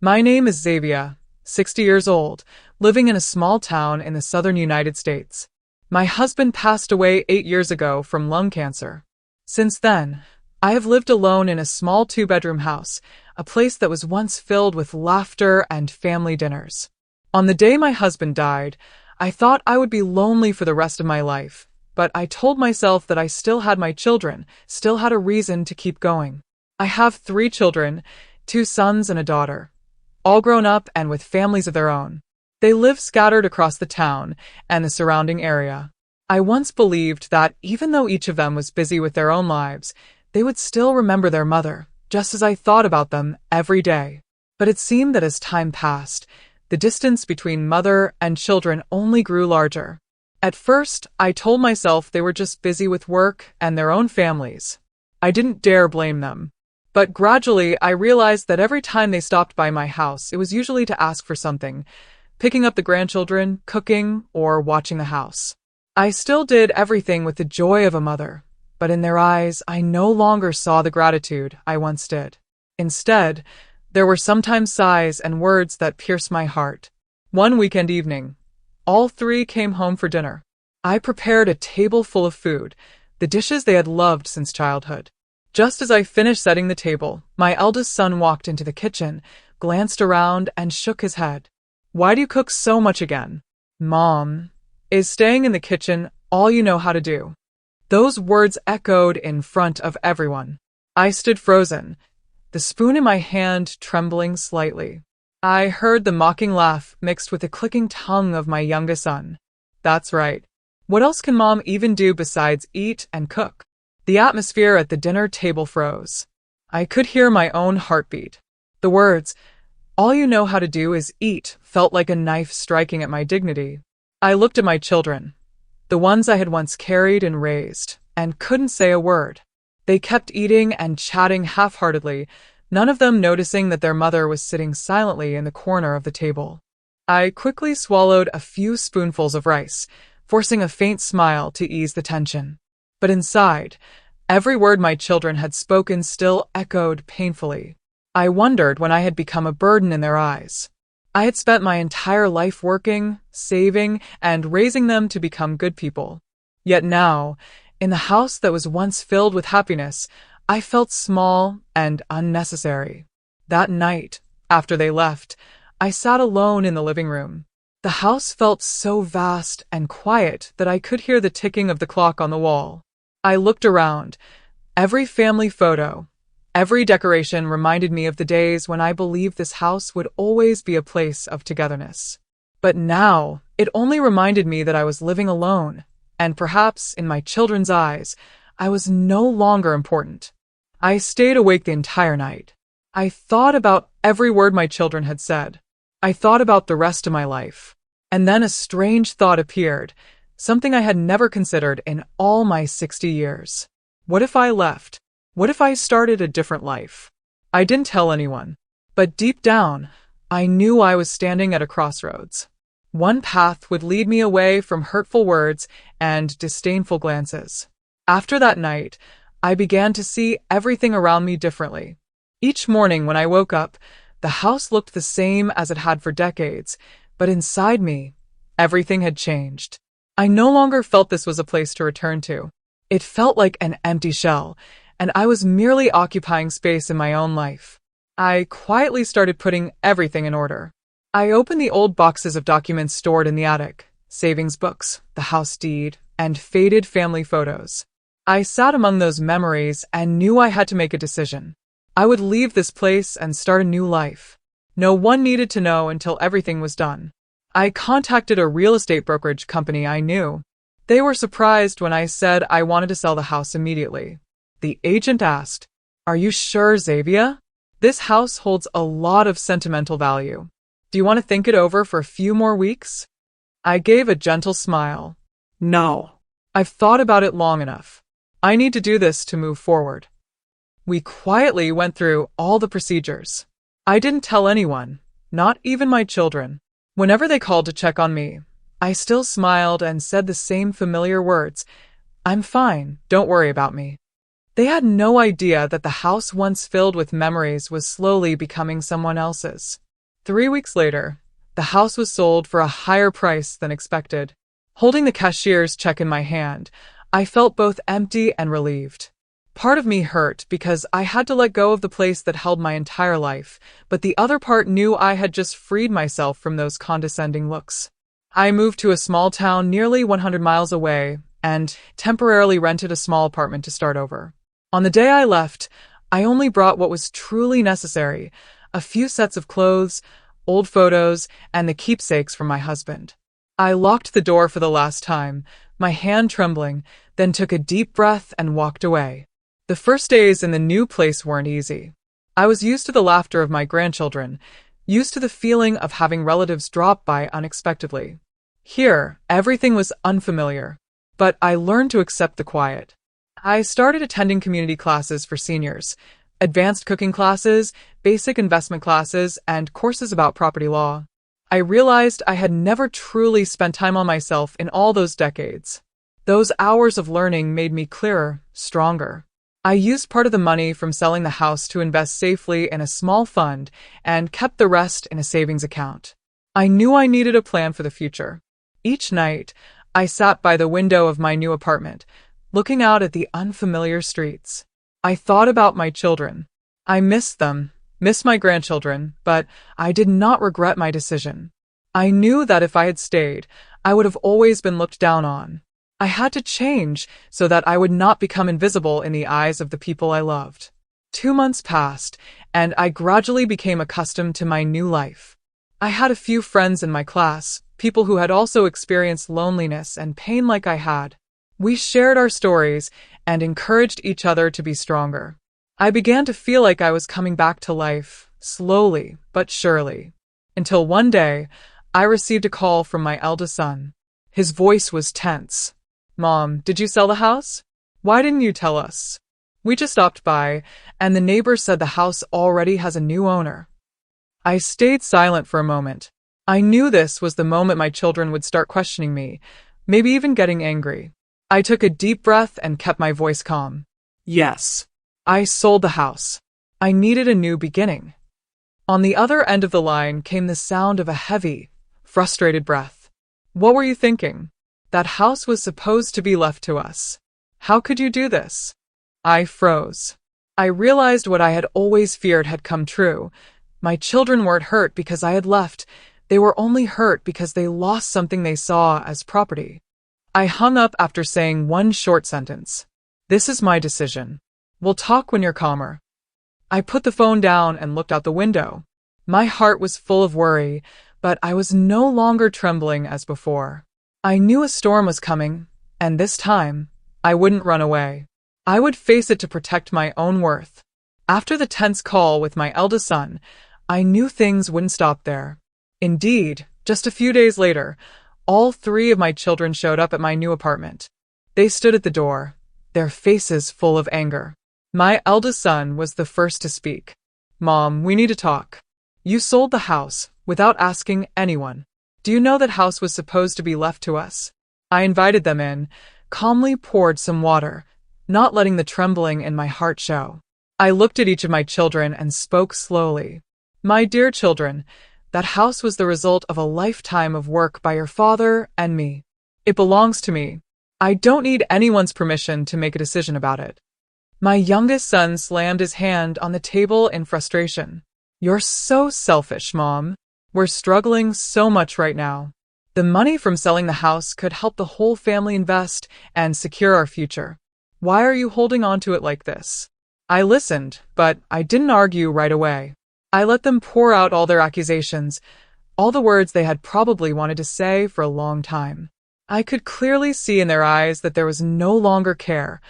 My name is Xavier, 60 years old, living in a small town in the southern United States. My husband passed away 8 years ago from lung cancer. Since then, I have lived alone in a small two-bedroom house, a place that was once filled with laughter and family dinners. On the day my husband died, I thought I would be lonely for the rest of my life, but I told myself that I still had my children, still had a reason to keep going. I have 3 children, 2 sons and a daughter, all grown up and with families of their own. They live scattered across the town and the surrounding area. I once believed that even though each of them was busy with their own lives, they would still remember their mother, just as I thought about them every day. But it seemed that as time passed, the distance between mother and children only grew larger. At first, I told myself they were just busy with work and their own families. I didn't dare blame them. But gradually, I realized that every time they stopped by my house, it was usually to ask for something, picking up the grandchildren, cooking, or watching the house. I still did everything with the joy of a mother, but in their eyes, I no longer saw the gratitude I once did. Instead, there were sometimes sighs and words that pierced my heart. One weekend evening, all 3 came home for dinner. I prepared a table full of food, the dishes they had loved since childhood. Just as I finished setting the table, my eldest son walked into the kitchen, glanced around, and shook his head. "Why do you cook so much again? Mom, is staying in the kitchen all you know how to do?" Those words echoed in front of everyone. I stood frozen, the spoon in my hand trembling slightly. I heard the mocking laugh mixed with the clicking tongue of my youngest son. "That's right. What else can Mom even do besides eat and cook?" The atmosphere at the dinner table froze. I could hear my own heartbeat. The words, "all you know how to do is eat," felt like a knife striking at my dignity. I looked at my children, the ones I had once carried and raised, and couldn't say a word. They kept eating and chatting half-heartedly, none of them noticing that their mother was sitting silently in the corner of the table. I quickly swallowed a few spoonfuls of rice, forcing a faint smile to ease the tension. But inside, every word my children had spoken still echoed painfully. I wondered when I had become a burden in their eyes. I had spent my entire life working, saving, and raising them to become good people. Yet now, in the house that was once filled with happiness, I felt small and unnecessary. That night, after they left, I sat alone in the living room. The house felt so vast and quiet that I could hear the ticking of the clock on the wall. I looked around. Every family photo, every decoration reminded me of the days when I believed this house would always be a place of togetherness. But now, it only reminded me that I was living alone, and perhaps, in my children's eyes, I was no longer important. I stayed awake the entire night. I thought about every word my children had said. I thought about the rest of my life. And then a strange thought appeared, something I had never considered in all my 60 years. What if I left? What if I started a different life? I didn't tell anyone, but deep down, I knew I was standing at a crossroads. One path would lead me away from hurtful words and disdainful glances. After that night, I began to see everything around me differently. Each morning when I woke up, the house looked the same as it had for decades, but inside me, everything had changed. I no longer felt this was a place to return to. It felt like an empty shell, and I was merely occupying space in my own life. I quietly started putting everything in order. I opened the old boxes of documents stored in the attic, savings books, the house deed, and faded family photos. I sat among those memories and knew I had to make a decision. I would leave this place and start a new life. No one needed to know until everything was done. I contacted a real estate brokerage company I knew. They were surprised when I said I wanted to sell the house immediately. The agent asked, "Are you sure, Xavier? This house holds a lot of sentimental value. Do you want to think it over for a few more weeks?" I gave a gentle smile. "No. I've thought about it long enough. I need to do this to move forward." We quietly went through all the procedures. I didn't tell anyone, not even my children. Whenever they called to check on me, I still smiled and said the same familiar words, "I'm fine, don't worry about me." They had no idea that the house once filled with memories was slowly becoming someone else's. 3 weeks later, the house was sold for a higher price than expected. Holding the cashier's check in my hand, I felt both empty and relieved. Part of me hurt because I had to let go of the place that held my entire life, but the other part knew I had just freed myself from those condescending looks. I moved to a small town nearly 100 miles away and temporarily rented a small apartment to start over. On the day I left, I only brought what was truly necessary: a few sets of clothes, old photos, and the keepsakes from my husband. I locked the door for the last time, my hand trembling, then took a deep breath and walked away. The first days in the new place weren't easy. I was used to the laughter of my grandchildren, used to the feeling of having relatives drop by unexpectedly. Here, everything was unfamiliar, but I learned to accept the quiet. I started attending community classes for seniors, advanced cooking classes, basic investment classes, and courses about property law. I realized I had never truly spent time on myself in all those decades. Those hours of learning made me clearer, stronger. I used part of the money from selling the house to invest safely in a small fund and kept the rest in a savings account. I knew I needed a plan for the future. Each night, I sat by the window of my new apartment, looking out at the unfamiliar streets. I thought about my children. I missed them, missed my grandchildren, but I did not regret my decision. I knew that if I had stayed, I would have always been looked down on. I had to change so that I would not become invisible in the eyes of the people I loved. 2 months passed, and I gradually became accustomed to my new life. I had a few friends in my class, people who had also experienced loneliness and pain like I had. We shared our stories and encouraged each other to be stronger. I began to feel like I was coming back to life, slowly but surely. Until one day, I received a call from my eldest son. His voice was tense. "Mom, did you sell the house? Why didn't you tell us? We just stopped by, and the neighbor said the house already has a new owner." I stayed silent for a moment. I knew this was the moment my children would start questioning me, maybe even getting angry. I took a deep breath and kept my voice calm. Yes, I sold the house. I needed a new beginning. On the other end of the line came the sound of a heavy, frustrated breath. "What were you thinking? That house was supposed to be left to us. How could you do this?" I froze. I realized what I had always feared had come true. My children weren't hurt because I had left. They were only hurt because they lost something they saw as property. I hung up after saying one short sentence. "This is my decision. We'll talk when you're calmer." I put the phone down and looked out the window. My heart was full of worry, but I was no longer trembling as before. I knew a storm was coming, and this time, I wouldn't run away. I would face it to protect my own worth. After the tense call with my eldest son, I knew things wouldn't stop there. Indeed, just a few days later, all 3 of my children showed up at my new apartment. They stood at the door, their faces full of anger. My eldest son was the first to speak. "Mom, we need to talk. You sold the house without asking anyone. Do you know that house was supposed to be left to us?" I invited them in, calmly poured some water, not letting the trembling in my heart show. I looked at each of my children and spoke slowly. "My dear children, that house was the result of a lifetime of work by your father and me. It belongs to me. I don't need anyone's permission to make a decision about it." My youngest son slammed his hand on the table in frustration. "You're so selfish, Mom. We're struggling so much right now. The money from selling the house could help the whole family invest and secure our future. Why are you holding on to it like this?" I listened, but I didn't argue right away. I let them pour out all their accusations, all the words they had probably wanted to say for a long time. I could clearly see in their eyes that there was no longer care,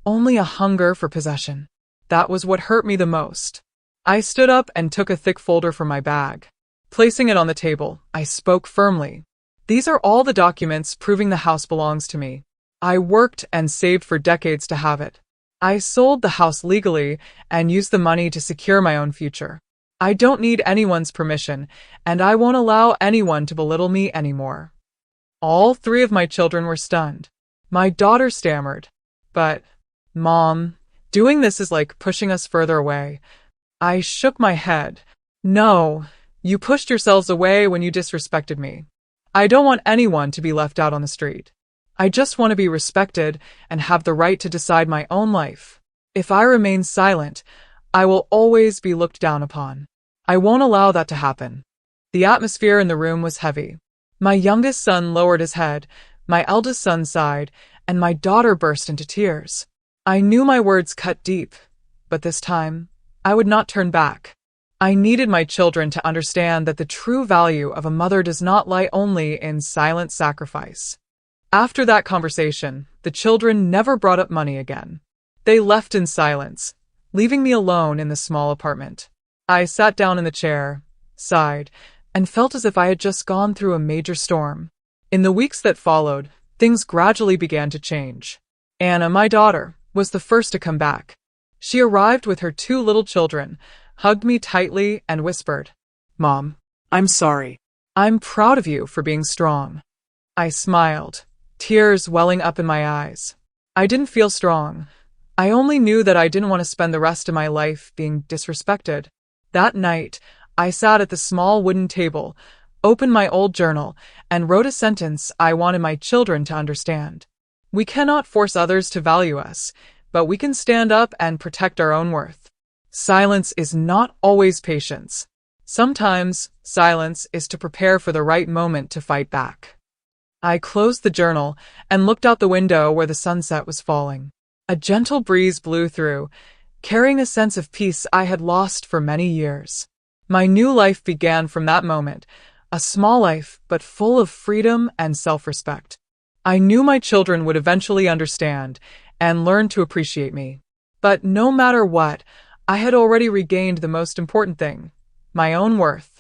only a hunger for possession. That was what hurt me the most. I stood up and took a thick folder from my bag. Placing it on the table, I spoke firmly. "These are all the documents proving the house belongs to me. I worked and saved for decades to have it. I sold the house legally and used the money to secure my own future. I don't need anyone's permission, and I won't allow anyone to belittle me anymore." All 3 of my children were stunned. My daughter stammered, "But, Mom, doing this is like pushing us further away." I shook my head. "No, You pushed yourselves away when you disrespected me. I don't want anyone to be left out on the street. I just want to be respected and have the right to decide my own life. If I remain silent, I will always be looked down upon. I won't allow that to happen." The atmosphere in the room was heavy. My youngest son lowered his head, my eldest son sighed, and my daughter burst into tears. I knew my words cut deep, but this time, I would not turn back. I needed my children to understand that the true value of a mother does not lie only in silent sacrifice. After that conversation, the children never brought up money again. They left in silence, leaving me alone in the small apartment. I sat down in the chair, sighed, and felt as if I had just gone through a major storm. In the weeks that followed, things gradually began to change. Anna, my daughter, was the first to come back. She arrived with her 2 little children, hugged me tightly, and whispered, "Mom, I'm sorry. I'm proud of you for being strong." I smiled, tears welling up in my eyes. I didn't feel strong. I only knew that I didn't want to spend the rest of my life being disrespected. That night, I sat at the small wooden table, opened my old journal, and wrote a sentence I wanted my children to understand. We cannot force others to value us, but we can stand up and protect our own worth. Silence is not always patience. Sometimes, silence is to prepare for the right moment to fight back. I closed the journal and looked out the window where the sunset was falling. A gentle breeze blew through, carrying a sense of peace I had lost for many years. My new life began from that moment, a small life but full of freedom and self-respect. I knew my children would eventually understand and learn to appreciate me. But no matter what, I had already regained the most important thing, my own worth.